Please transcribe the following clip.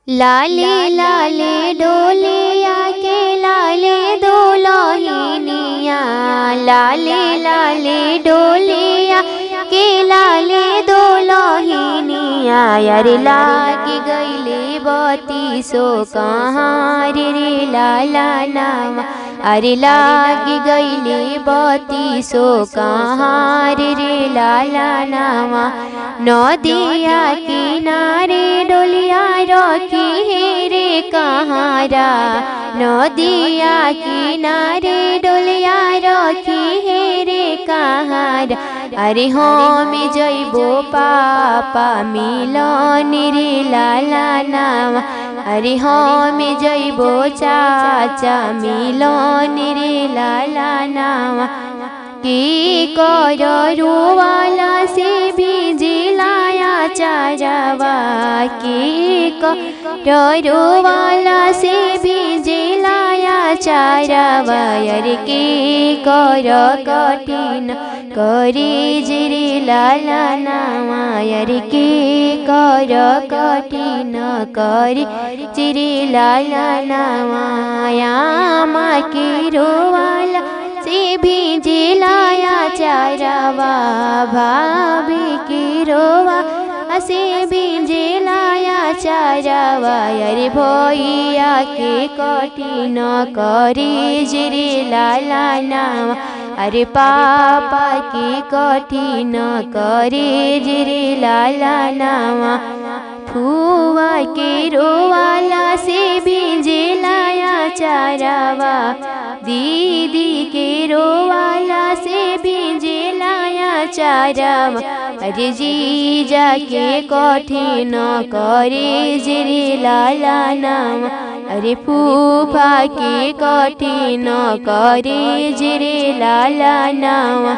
लाले लाले डोलिया के लाले दुल्हनिया, लाले लाले डोलिया के लाले दुल्हनिया। यार लाग गईले बती सो कहाँ रे लाला नामा, अरे लाग गईले बती सो कहाँ रे लाला नामा। नदिया किनारे डोलिया रखी है रे कहारा, नदिया किनारे डोलिया रखी है रे कहारा। अरे हम जइबो पापा मिलन रे लाला नामा, अरे हम जइबो चाचा मिलन रे लाला नामा। की कर रुवाला से भिजिलाया चारावा, की कर रुवाला से भिजिलाया चारावा। यार की कर कठिन करी जिरी लाला नामा, यार की कर कठिन करी जिरी लाला नामा। यामा की रुवाला से भिजिलाया चारावा, भाभी की रोवा से भिजिलाया चारावा। यार भैया के कठिन करी जिरी लाला नामा, अरे पापा की कठिन करी जिरी लाला नामा। फुआ के रोवाला से भिजिलाया चारावा, दीदी के रोवाला से भिजिलाया चारावा। अरे जीजा के कठिन करे जिरी लाला नामा, अरे फूफा के कठिन करे जिरी लाला नामा।